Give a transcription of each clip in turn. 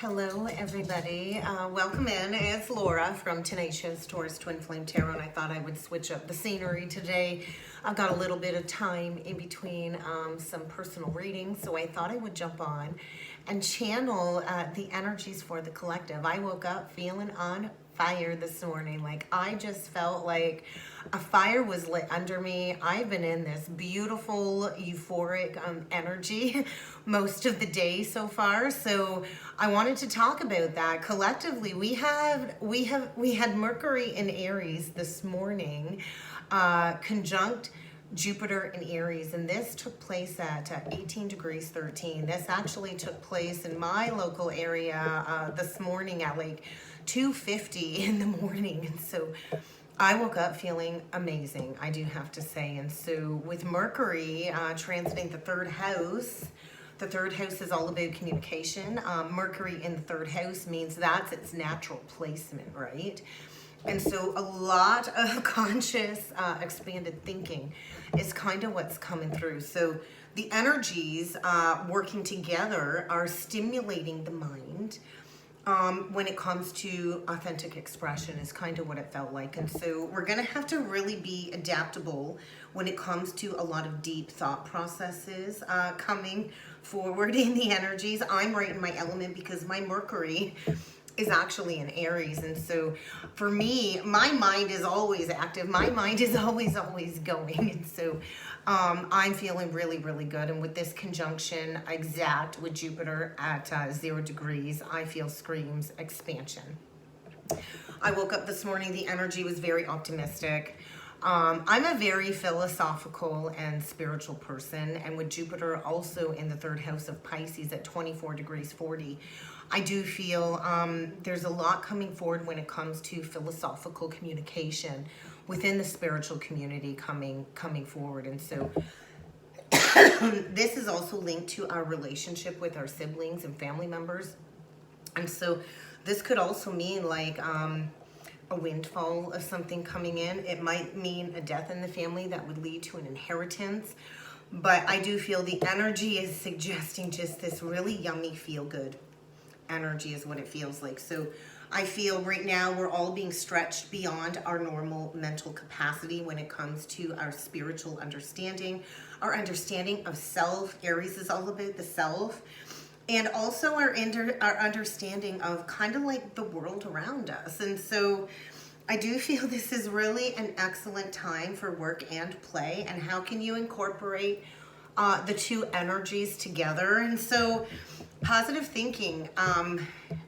Hello, everybody. Welcome in. It's Laura from Tenacious Taurus Twin Flame Tarot, and I thought I would switch up the scenery today. I've got a little bit of time in between some personal readings, so I thought I would jump on and channel the energies for the collective. I woke up feeling on fire this morning. Like, I just felt like a fire was lit under me. I've been in this beautiful euphoric energy most of the day so far, so I wanted to talk about that. Collectively, we had Mercury in Aries this morning, conjunct Jupiter in Aries, and this took place at 18 degrees 13. This actually took place in my local area this morning at like 2:50 in the morning, and so I woke up feeling amazing, I do have to say. And so with Mercury transiting the third house is all about communication. Mercury in the third house means that's its natural placement, right? And so a lot of conscious, expanded thinking is kind of what's coming through. So the energies working together are stimulating the mind when it comes to authentic expression is kind of what it felt like. And so we're going to have to really be adaptable when it comes to a lot of deep thought processes coming forward in the energies. I'm right in my element because my Mercury is actually in Aries, and so for me, my mind is always active. My mind is always going, and so I'm feeling really good. And with this conjunction exact with Jupiter at 0 degrees, I feel screams expansion. I woke up this morning, the energy was very optimistic. I'm a very philosophical and spiritual person, and with Jupiter also in the third house of Pisces at 24 degrees 40, I do feel there's a lot coming forward when it comes to philosophical communication within the spiritual community coming forward. And so this is also linked to our relationship with our siblings and family members. And so this could also mean like a windfall of something coming in. It might mean a death in the family that would lead to an inheritance. But I do feel the energy is suggesting just this really yummy feel-good energy is what it feels like. So I feel right now we're all being stretched beyond our normal mental capacity when it comes to our spiritual understanding, our understanding of self. Aries is all about the self, and also our understanding of kind of like the world around us. And so I do feel this is really an excellent time for work and play, and how can you incorporate the two energies together. And so positive thinking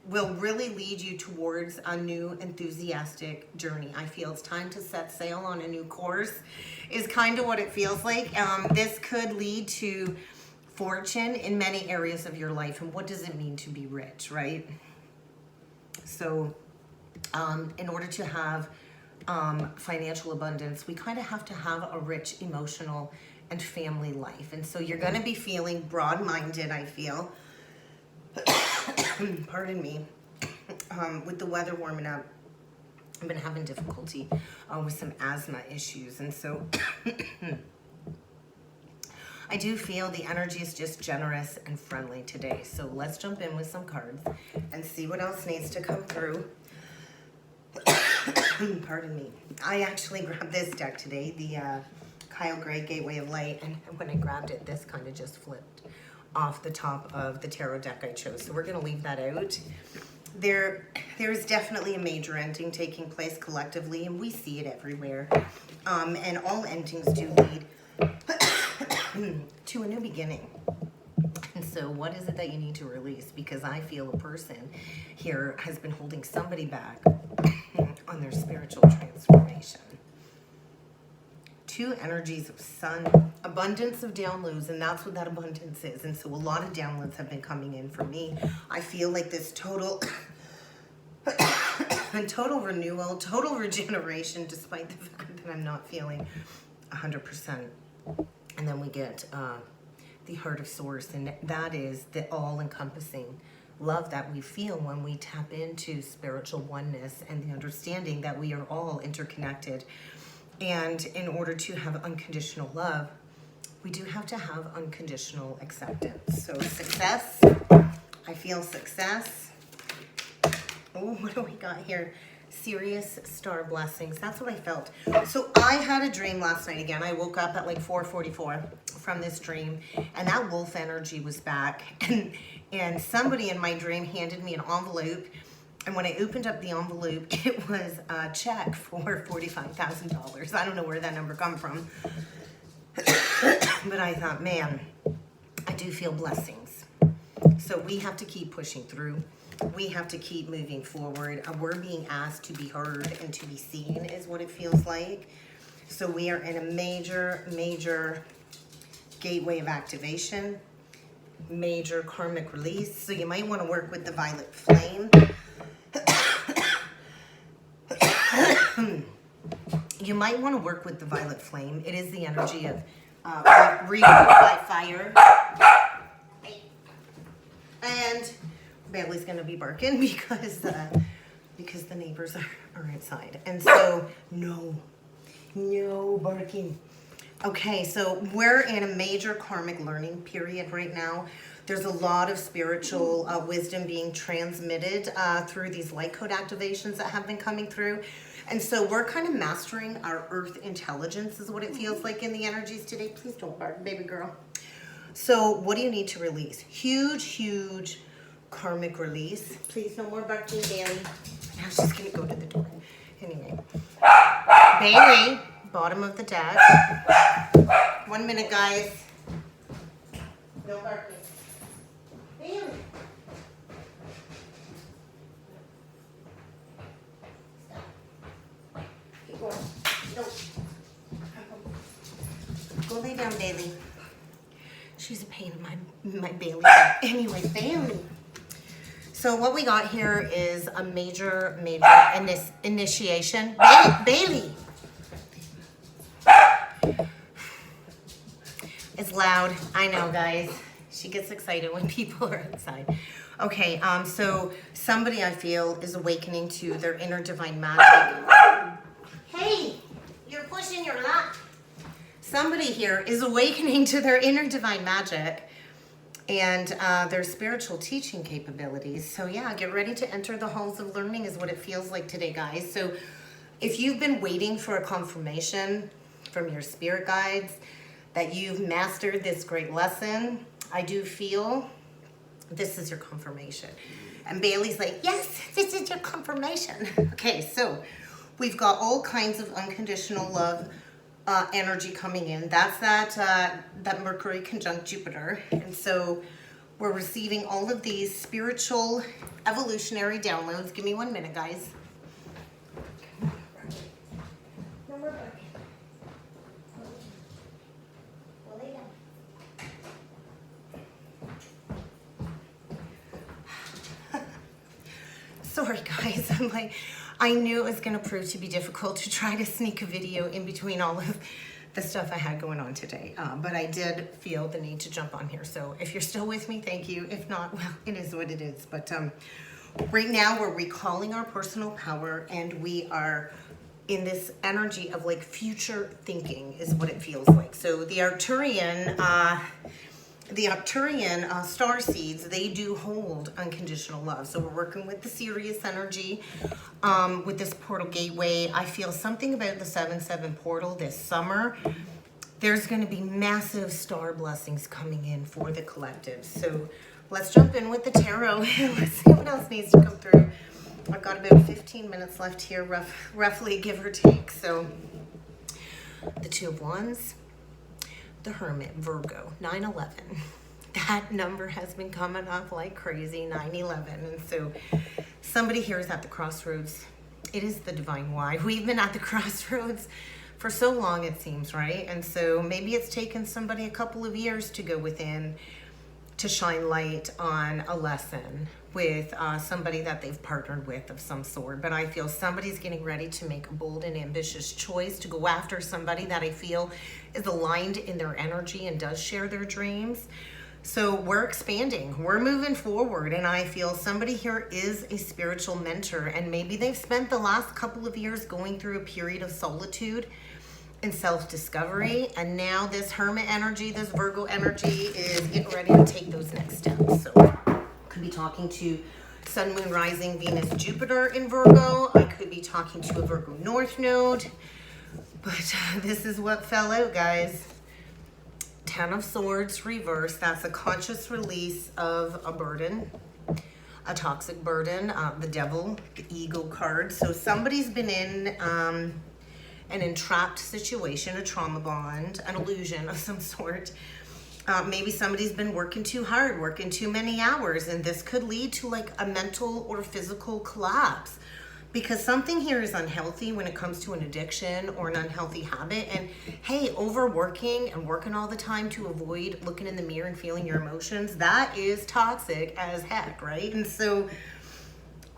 will really lead you towards a new enthusiastic journey. I feel it's time to set sail on a new course is kind of what it feels like. This could lead to fortune in many areas of your life. And what does it mean to be rich, right? So in order to have financial abundance, we kind of have to have a rich emotional and family life. And so you're going to be feeling broad-minded, I feel. Pardon me. With the weather warming up, I've been having difficulty with some asthma issues. And so I do feel the energy is just generous and friendly today. So let's jump in with some cards and see what else needs to come through. Pardon me. I actually grabbed this deck today, the Kyle Gray Gateway of Light, and when I grabbed it, this kind of just flipped off the top of the tarot deck I chose. So we're going to leave that out. There's definitely a major ending taking place collectively, and we see it everywhere. And all endings do lead to a new beginning. And so what is it that you need to release? Because I feel a person here has been holding somebody back on their spiritual transformation. Two energies of sun, abundance of downloads, and that's what that abundance is. And so a lot of downloads have been coming in for me. I feel like this total renewal, total regeneration, despite the fact that I'm not feeling 100%. And then we get the Heart of Source, and that is the all-encompassing love that we feel when we tap into spiritual oneness and the understanding that we are all interconnected. And in order to have unconditional love, we do have to have unconditional acceptance. So success, I feel success. Oh, what do we got here? Serious star blessings. That's what I felt. So I had a dream last night again. I woke up at like 4:44 from this dream, and that wolf energy was back. And somebody in my dream handed me an envelope. And when I opened up the envelope, it was a check for $45,000. I don't know where that number come from. But I thought, man, I do feel blessings. So we have to keep pushing through. We have to keep moving forward. We're being asked to be heard and to be seen is what it feels like. So we are in a major, major gateway of activation, major karmic release. So you might want to work with the violet flame. You might want to work with the violet flame. It is the energy of rebirth by fire. And Bailey's going to be barking because the neighbors are outside. And so, no barking. Okay, so we're in a major karmic learning period right now. There's a lot of spiritual wisdom being transmitted through these light code activations that have been coming through. And so we're kind of mastering our earth intelligence is what it feels like in the energies today. Please don't bark, baby girl. So what do you need to release? Huge karmic release. Please, no more barking, Bailey. I was just going to go to the door. Anyway. Bailey, bottom of the deck. 1 minute, guys. No barking. Bailey. Stop. Keep going. No. Go lay down, Bailey. She's a pain in my Bailey. Anyway, Bailey. So what we got here is a major initiation. Bailey. It's loud. I know, guys. She gets excited when people are outside. Okay, so somebody I feel is awakening to their inner divine magic. Hey, you're pushing your lap. Somebody here is awakening to their inner divine magic and their spiritual teaching capabilities. So yeah, get ready to enter the halls of learning is what it feels like today, guys. So if you've been waiting for a confirmation from your spirit guides that you've mastered this great lesson, I do feel this is your confirmation. And Bailey's like, yes, this is your confirmation. Okay, so we've got all kinds of unconditional love energy coming in. That's that Mercury conjunct Jupiter. And so we're receiving all of these spiritual evolutionary downloads. Give me 1 minute, guys. Sorry, guys. I'm like, I knew it was going to prove to be difficult to try to sneak a video in between all of the stuff I had going on today. But I did feel the need to jump on here. So if you're still with me, thank you. If not, well, it is what it is. But right now we're recalling our personal power and we are in this energy of like future thinking is what it feels like. So the Arcturian star seeds, they do hold unconditional love. So we're working with the Sirius energy with this portal gateway. I feel something about the 7/7 portal this summer. There's going to be massive star blessings coming in for the collective. So let's jump in with the tarot. Let's see what else needs to come through. I've got about 15 minutes left here, roughly give or take. So the Two of Wands. The Hermit, Virgo, 9/11. That number has been coming up like crazy, 9/11. And so somebody here is at the crossroads. It is the divine why. We've been at the crossroads for so long, it seems, right? And so maybe it's taken somebody a couple of years to go within to shine light on a lesson with somebody that they've partnered with of some sort. But I feel somebody's getting ready to make a bold and ambitious choice to go after somebody that I feel is aligned in their energy and does share their dreams. So we're expanding, we're moving forward, and I feel somebody here is a spiritual mentor, and maybe they've spent the last couple of years going through a period of solitude and self-discovery, and now this Hermit energy, this Virgo energy is getting ready to take those next steps. So could be talking to Sun, Moon, Rising, Venus, Jupiter in Virgo. I could be talking to a Virgo North Node. But this is what fell out, guys. Ten of Swords reverse. That's a conscious release of a burden, a toxic burden. The Devil, the Ego card. So somebody's been in an entrapped situation, a trauma bond, an illusion of some sort. Maybe somebody's been working too hard, working too many hours, and this could lead to like a mental or physical collapse. Because something here is unhealthy when it comes to an addiction or an unhealthy habit. And hey, overworking and working all the time to avoid looking in the mirror and feeling your emotions, that is toxic as heck, right? And so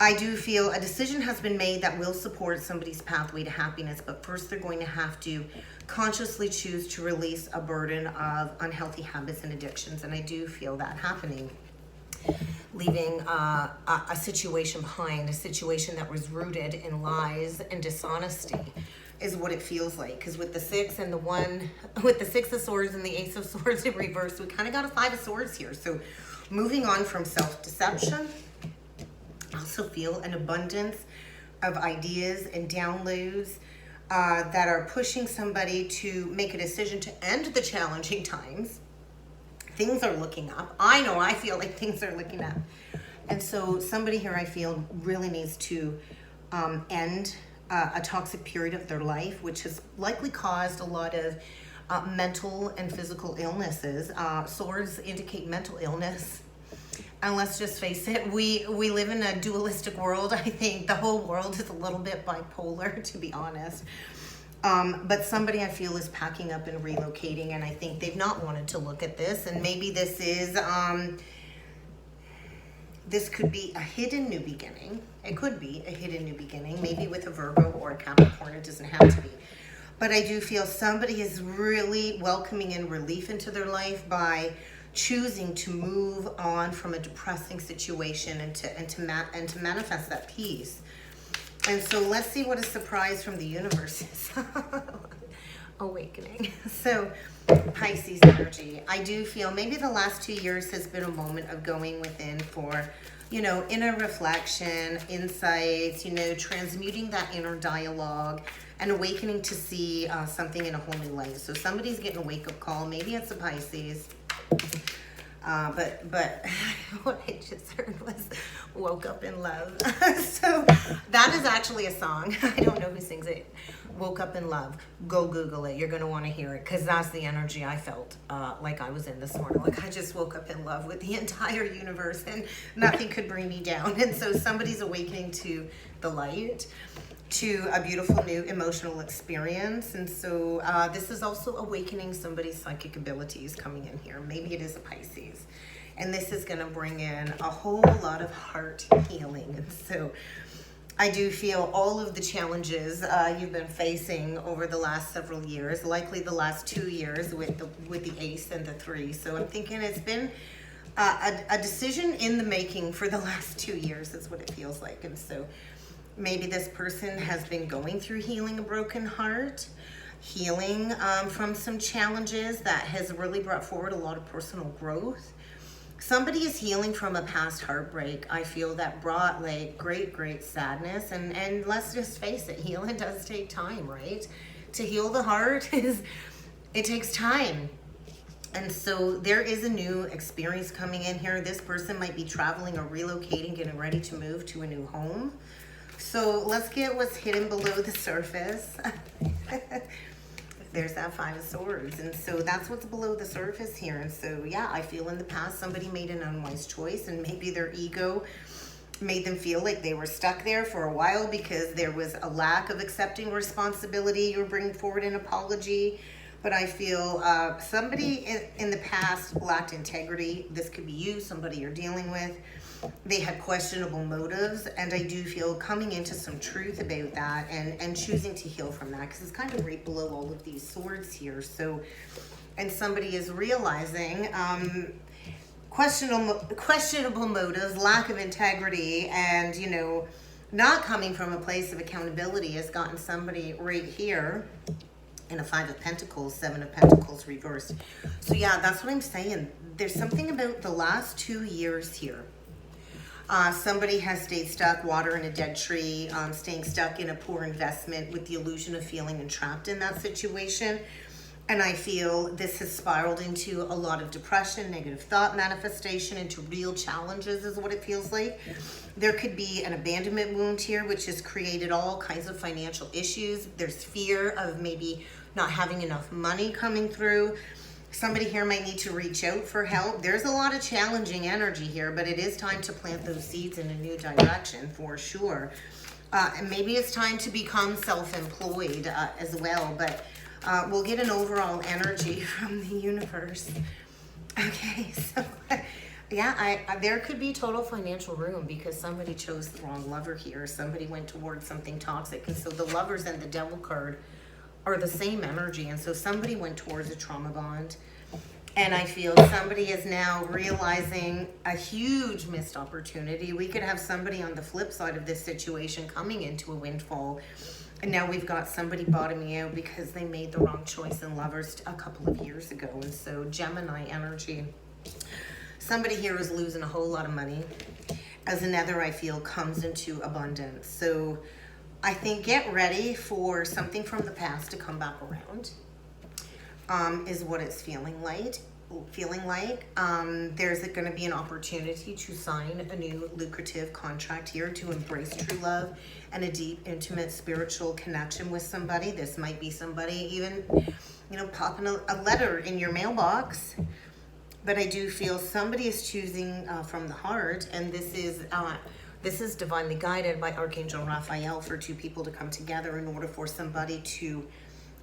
I do feel a decision has been made that will support somebody's pathway to happiness, but first they're going to have to consciously choose to release a burden of unhealthy habits and addictions. And I do feel that happening. Leaving a situation behind, a situation that was rooted in lies and dishonesty is what it feels like. Because with the six and the one, with the Six of Swords and the Ace of Swords in reverse, we kind of got a Five of Swords here. So moving on from self-deception, I also feel an abundance of ideas and downloads that are pushing somebody to make a decision to end the challenging times. Things are looking up. I know, I feel like things are looking up. And so somebody here I feel really needs to end a toxic period of their life, which has likely caused a lot of mental and physical illnesses. Swords indicate mental illness. And let's just face it, we live in a dualistic world. I think the whole world is a little bit bipolar, to be honest. But somebody I feel is packing up and relocating, and I think they've not wanted to look at this. And maybe this is, this could be a hidden new beginning. It could be a hidden new beginning, maybe with a Virgo or a Capricorn. It doesn't have to be. But I do feel somebody is really welcoming in relief into their life by choosing to move on from a depressing situation and to manifest that peace. And so let's see what a surprise from the universe is. Awakening. So Pisces energy. I do feel maybe the last 2 years has been a moment of going within for, you know, inner reflection, insights, you know, transmuting that inner dialogue and awakening to see something in a whole new light. So somebody's getting a wake-up call. Maybe it's a Pisces. But what I just heard was Woke Up in Love. So that is actually a song. I don't know who sings it. Woke Up in Love. Go Google it. You're going to want to hear it because that's the energy I felt like I was in this morning. Like I just woke up in love with the entire universe and nothing could bring me down. And so somebody's awakening to the light, to a beautiful new emotional experience. And so this is also awakening somebody's psychic abilities coming in here. Maybe it is a Pisces. And this is going to bring in a whole lot of heart healing. And so I do feel all of the challenges you've been facing over the last several years, likely the last 2 years with the Ace and the Three. So I'm thinking it's been a decision in the making for the last 2 years is what it feels like. And so maybe this person has been going through healing a broken heart, healing from some challenges that has really brought forward a lot of personal growth. Somebody is healing from a past heartbreak, I feel, that brought like great sadness. And let's just face it, healing does take time, right? To heal the heart, it takes time. And so there is a new experience coming in here. This person might be traveling or relocating, getting ready to move to a new home. So let's get what's hidden below the surface. There's that Five of Swords. And so that's what's below the surface here. And so, yeah, I feel in the past somebody made an unwise choice and maybe their ego made them feel like they were stuck there for a while because there was a lack of accepting responsibility or bringing forward an apology. But I feel somebody in the past lacked integrity. This could be you, somebody you're dealing with. They had questionable motives, and I do feel coming into some truth about that and choosing to heal from that because it's kind of right below all of these swords here. So, and somebody is realizing questionable motives, lack of integrity, and, you know, not coming from a place of accountability has gotten somebody right here in a Five of Pentacles, Seven of Pentacles reversed. So yeah, that's what I'm saying. There's something about the last 2 years here. Somebody has stayed stuck, water in a dead tree, staying stuck in a poor investment with the illusion of feeling entrapped in that situation. And I feel this has spiraled into a lot of depression, negative thought manifestation, into real challenges is what it feels like. There could be an abandonment wound here, which has created all kinds of financial issues. There's fear of maybe not having enough money coming through. Somebody here might need to reach out for help. There's a lot of challenging energy here, but it is time to plant those seeds in a new direction for sure. And maybe it's time to become self-employed as well, but we'll get an overall energy from the universe. Okay, so yeah, there could be total financial ruin because somebody chose the wrong lover here. Somebody went towards something toxic. And so the lovers and the devil card are the same energy. And so somebody went towards a trauma bond. And I feel somebody is now realizing a huge missed opportunity. We could have somebody on the flip side of this situation coming into a windfall. And now we've got somebody bottoming out because they made the wrong choice in lovers a couple of years ago. And so Gemini energy. Somebody here is losing a whole lot of money. As another, I feel, comes into abundance. So I think get ready for something from the past to come back around, is what it's feeling like. There's going to be an opportunity to sign a new lucrative contract here to embrace true love and a deep, intimate, spiritual connection with somebody. This might be somebody even, popping a letter in your mailbox. But I do feel somebody is choosing from the heart, and this is divinely guided by Archangel Raphael for two people to come together in order for somebody to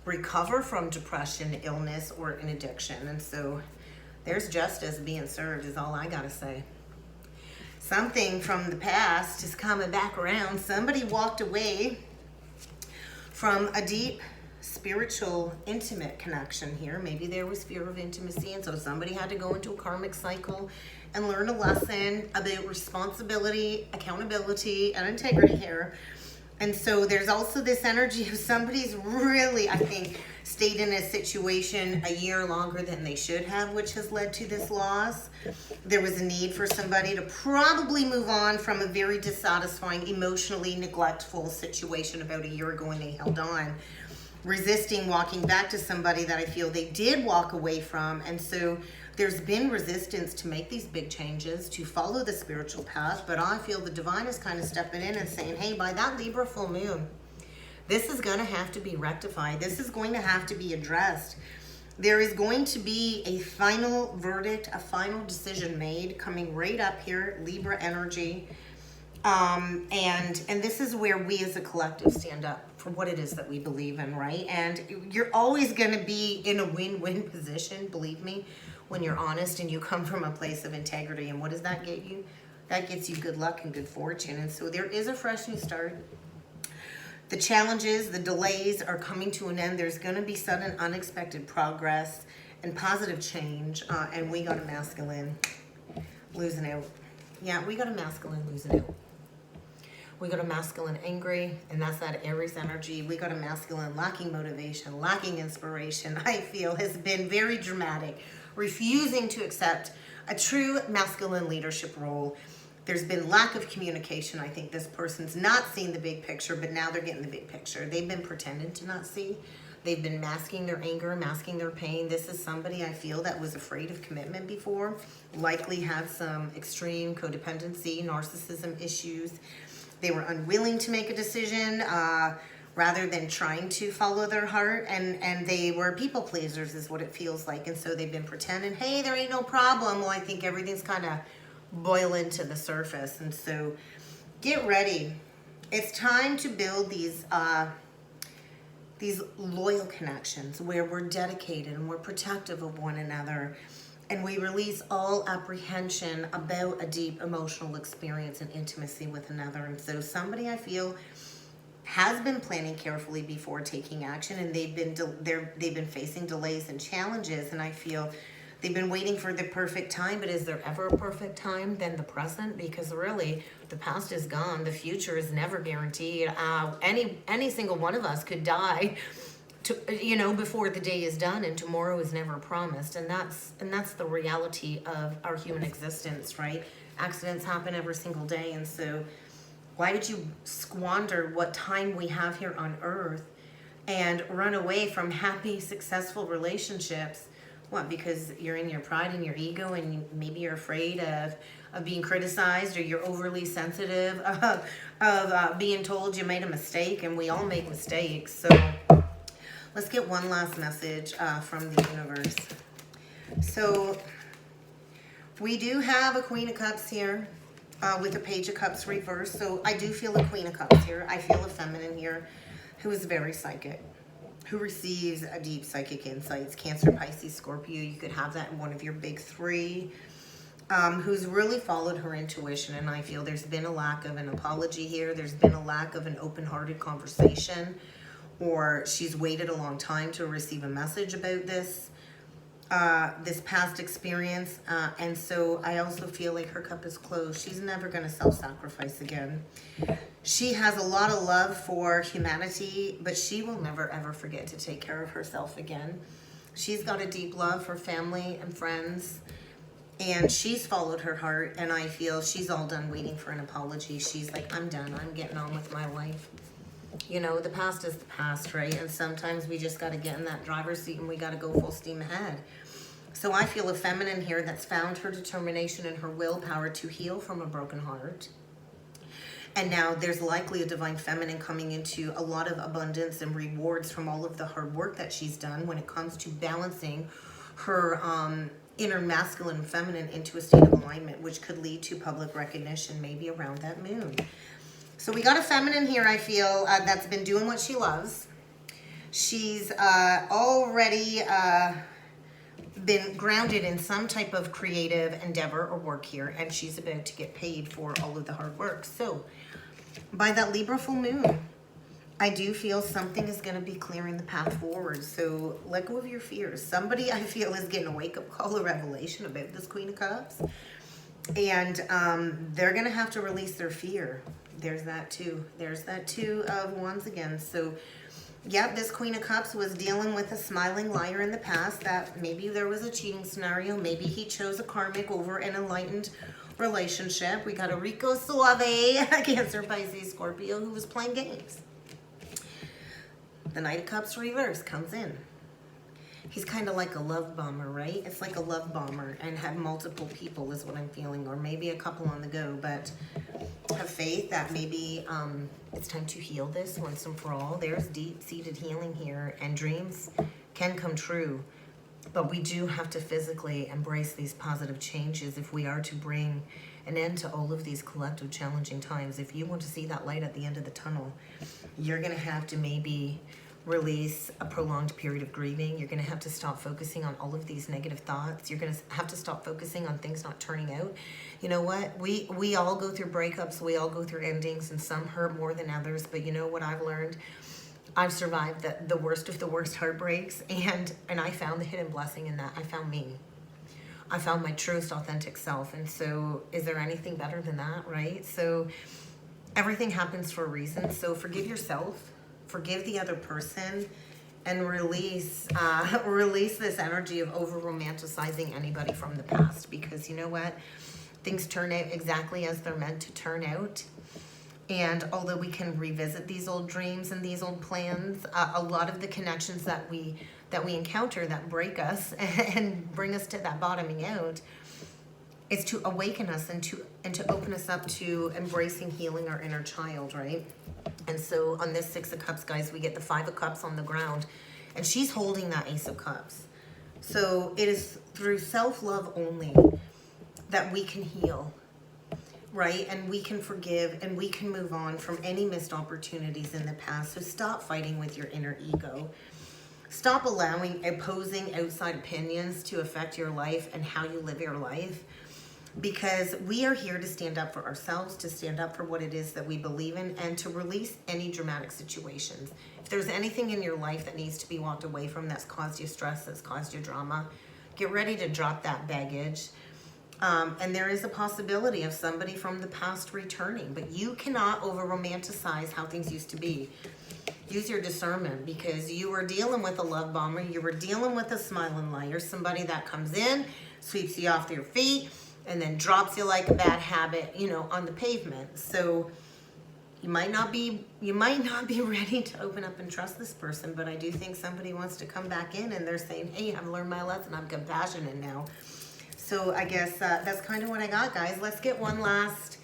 recover from depression, illness, or an addiction. And so there's justice being served is all I gotta say. Something from the past is coming back around. Somebody walked away from a deep spiritual, intimate connection here. Maybe there was fear of intimacy, and so somebody had to go into a karmic cycle and learn a lesson about responsibility, accountability, and integrity here. And so there's also this energy of somebody's really, I think, stayed in a situation a year longer than they should have, which has led to this loss. There was a need for somebody to probably move on from a very dissatisfying, emotionally neglectful situation about a year ago, and they held on, resisting walking back to somebody that I feel they did walk away from. And so there's been resistance to make these big changes, to follow the spiritual path, but I feel the divine is kind of stepping in and saying, hey, by that Libra full moon, this is going to have to be rectified. This is going to have to be addressed. There is going to be a final verdict, a final decision made coming right up here, Libra energy. And this is where we as a collective stand up for what it is that we believe in, right? And you're always going to be in a win-win position, believe me, when you're honest and you come from a place of integrity. And what does that get you? That gets you good luck and good fortune. And so there is a fresh new start. The challenges, the delays are coming to an end. There's going to be sudden, unexpected progress and positive change. And we got a masculine losing out. Yeah, we got a masculine losing out. We got a masculine angry, and that's that Aries energy. We got a masculine lacking motivation, lacking inspiration, I feel has been very dramatic, refusing to accept a true masculine leadership role. There's been lack of communication. I think this person's not seen the big picture, but now they're getting the big picture. They've been pretending to not see. They've been masking their anger, masking their pain. This is somebody I feel that was afraid of commitment before, likely had some extreme codependency, narcissism issues. They were unwilling to make a decision rather than trying to follow their heart. And they were people pleasers is what it feels like. And so they've been pretending, hey, there ain't no problem. Well, I think everything's kind of boiling to the surface. And so get ready. It's time to build these loyal connections where we're dedicated and we're protective of one another. And we release all apprehension about a deep emotional experience and intimacy with another. And so somebody I feel has been planning carefully before taking action, and they've been facing delays and challenges. And I feel they've been waiting for the perfect time. But is there ever a perfect time than the present? Because really, the past is gone. The future is never guaranteed. Any single one of us could die, before the day is done, and tomorrow is never promised. And that's the reality of our human existence, right? Accidents happen every single day. And so why would you squander what time we have here on earth and run away from happy, successful relationships? What, because you're in your pride and your ego, and maybe you're afraid of being criticized, or you're overly sensitive of being told you made a mistake, and we all make mistakes. So let's get one last message from the universe. So we do have a Queen of Cups here with a Page of Cups reversed. So I do feel a Queen of Cups here. I feel a feminine here who is very psychic, who receives a deep psychic insights. Cancer, Pisces, Scorpio, you could have that in one of your big three. Who's really followed her intuition, and I feel there's been a lack of an apology here. There's been a lack of an open-hearted conversation, or she's waited a long time to receive a message about this past experience. And so I also feel like her cup is closed. She's never going to self-sacrifice again. She has a lot of love for humanity, but she will never ever forget to take care of herself again. She's got a deep love for family and friends, and she's followed her heart, and I feel she's all done waiting for an apology. She's like, I'm done. I'm getting on with my life. You know, the past is the past, right? And sometimes we just got to get in that driver's seat and we got to go full steam ahead. So I feel a feminine here that's found her determination and her willpower to heal from a broken heart. And now there's likely a divine feminine coming into a lot of abundance and rewards from all of the hard work that she's done when it comes to balancing her inner masculine and feminine into a state of alignment, which could lead to public recognition, maybe around that moon. So we got a feminine here, I feel, that's been doing what she loves. She's already been grounded in some type of creative endeavor or work here, and she's about to get paid for all of the hard work. So by that Libra full moon, I do feel something is going to be clearing the path forward. So let go of your fears. Somebody, I feel, is getting a wake-up call or revelation about this Queen of Cups. And they're going to have to release their fear. There's that too. There's that Two of Wands again. So, yeah, this Queen of Cups was dealing with a smiling liar in the past. That maybe there was a cheating scenario. Maybe he chose a karmic over an enlightened relationship. We got a Rico Suave, Cancer, Pisces, Scorpio, who was playing games. The Knight of Cups reverse comes in. He's kind of like a love bomber, right? It's like a love bomber, and have multiple people is what I'm feeling, or maybe a couple on the go, but have faith that maybe it's time to heal this once and for all. There's deep-seated healing here, and dreams can come true, but we do have to physically embrace these positive changes if we are to bring an end to all of these collective challenging times. If you want to see that light at the end of the tunnel, you're going to have to maybe release a prolonged period of grieving. You're going to have to stop focusing on all of these negative thoughts. You're going to have to stop focusing on things not turning out. You know what? We all go through breakups. We all go through endings, and some hurt more than others. But you know what I've learned? I've survived the worst of the worst heartbreaks, and I found the hidden blessing in that. I found me. I found my truest, authentic self. And so is there anything better than that, right? So everything happens for a reason. So forgive yourself. Forgive the other person, and release this energy of over-romanticizing anybody from the past, because you know what? Things turn out exactly as they're meant to turn out. And although we can revisit these old dreams and these old plans, a lot of the connections that we encounter that break us and bring us to that bottoming out is to awaken us and to open us up to embracing healing our inner child, right? And so on this Six of Cups, guys, we get the Five of Cups on the ground, and she's holding that Ace of Cups. So it is through self-love only that we can heal, right? And we can forgive, and we can move on from any missed opportunities in the past. So stop fighting with your inner ego. Stop allowing opposing outside opinions to affect your life and how you live your life. Because we are here to stand up for ourselves, to stand up for what it is that we believe in, and to release any dramatic situations. If there's anything in your life that needs to be walked away from that's caused you stress, that's caused you drama, get ready to drop that baggage. And there is a possibility of somebody from the past returning, but you cannot over-romanticize how things used to be. Use your discernment, because you were dealing with a love bomber, you were dealing with a smiling liar, somebody that comes in, sweeps you off your feet, and then drops you like a bad habit, you know, on the pavement. So you might not be ready to open up and trust this person, but I do think somebody wants to come back in and they're saying, hey, I've learned my lesson, I'm compassionate now. So I guess that's kind of what I got, guys. Let's get one last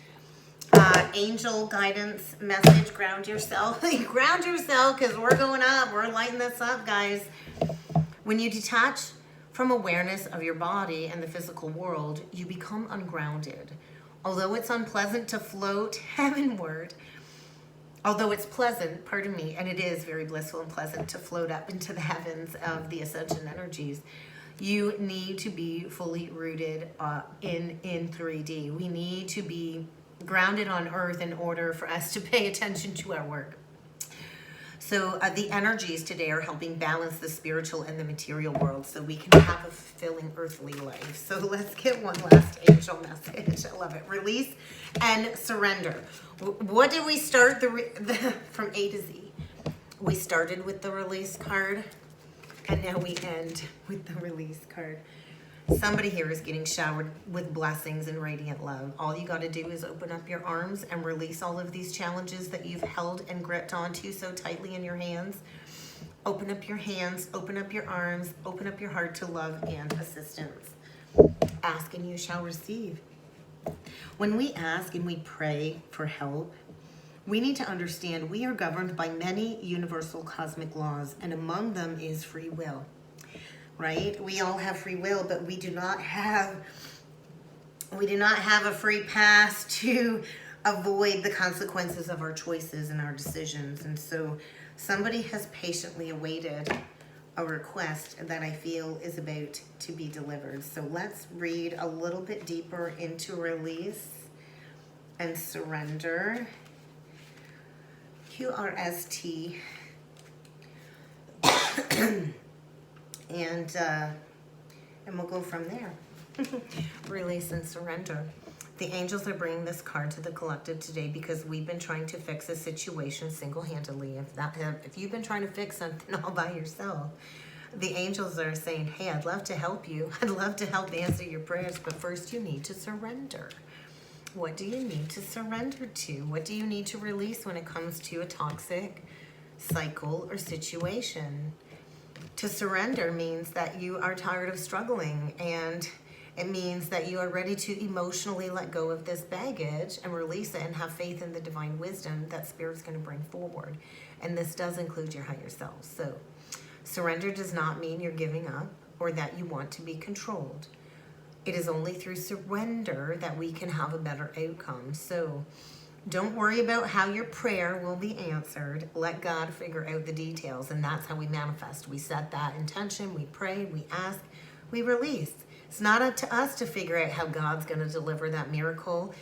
angel guidance message. Ground yourself. Ground yourself, because we're going up. We're lighting this up, guys. When you detach from awareness of your body and the physical world, you become ungrounded. Although it's unpleasant to float heavenward, although it's pleasant, pardon me, and it is very blissful and pleasant to float up into the heavens of the ascension energies, you need to be fully rooted in 3D. We need to be grounded on earth in order for us to pay attention to our work. So the energies today are helping balance the spiritual and the material world so we can have a fulfilling earthly life. So let's get one last angel message. I love it. Release and surrender. What did we start from A to Z? We started with the release card, and now we end with the release card. Somebody here is getting showered with blessings and radiant love. All you got to do is open up your arms and release all of these challenges that you've held and gripped onto so tightly in your hands. Open up your hands, open up your arms, open up your heart to love and assistance. Ask and you shall receive. When we ask and we pray for help, we need to understand we are governed by many universal cosmic laws, and among them is free will. Right? We all have free will, but we do not have a free pass to avoid the consequences of our choices and our decisions. And so somebody has patiently awaited a request that I feel is about to be delivered. So let's read a little bit deeper into release and surrender. QRST. And we'll go from there. Release and surrender. The angels are bringing this card to the collective today because we've been trying to fix a situation single-handedly. If you've been trying to fix something all by yourself, the angels are saying, hey, I'd love to help you. I'd love to help answer your prayers, but first you need to surrender. What do you need to surrender to? What do you need to release when it comes to a toxic cycle or situation? To surrender means that you are tired of struggling, and it means that you are ready to emotionally let go of this baggage and release it and have faith in the divine wisdom that Spirit's going to bring forward. And this does include your higher self. So surrender does not mean you're giving up or that you want to be controlled. It is only through surrender that we can have a better outcome. So don't worry about how your prayer will be answered. Let God figure out the details, and that's how we manifest. We set that intention, we pray, we ask, we release. It's not up to us to figure out how God's going to deliver that miracle.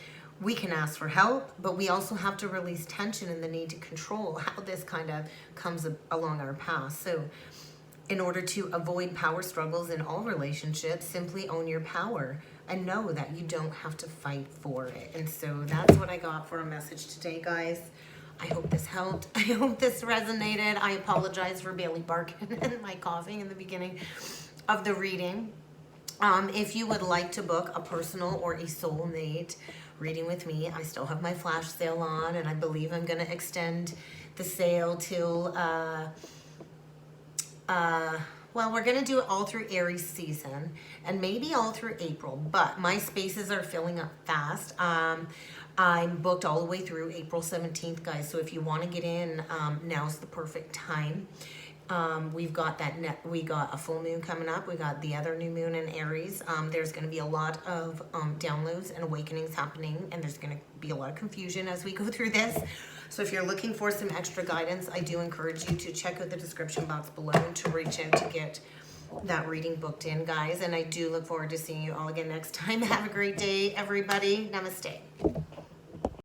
We can ask for help, but we also have to release tension and the need to control how this kind of comes along our path. So in order to avoid power struggles in all relationships, simply own your power and know that you don't have to fight for it. And so that's what I got for a message today, guys. I hope this helped. I hope this resonated. I apologize for Bailey barking and my coughing in the beginning of the reading. If you would like to book a personal or a soulmate reading with me, I still have my flash sale on, and I believe I'm going to extend the sale till well, we're going to do it all through Aries season and maybe all through April, but my spaces are filling up fast. I'm booked all the way through April 17th, guys. So if you want to get in, now's the perfect time. We've got we got a full moon coming up. We got the other new moon in Aries. There's going to be a lot of downloads and awakenings happening, and there's going to be a lot of confusion as we go through this. So if you're looking for some extra guidance, I do encourage you to check out the description box below and to reach out to get that reading booked in, guys. And I do look forward to seeing you all again next time. Have a great day, everybody. Namaste.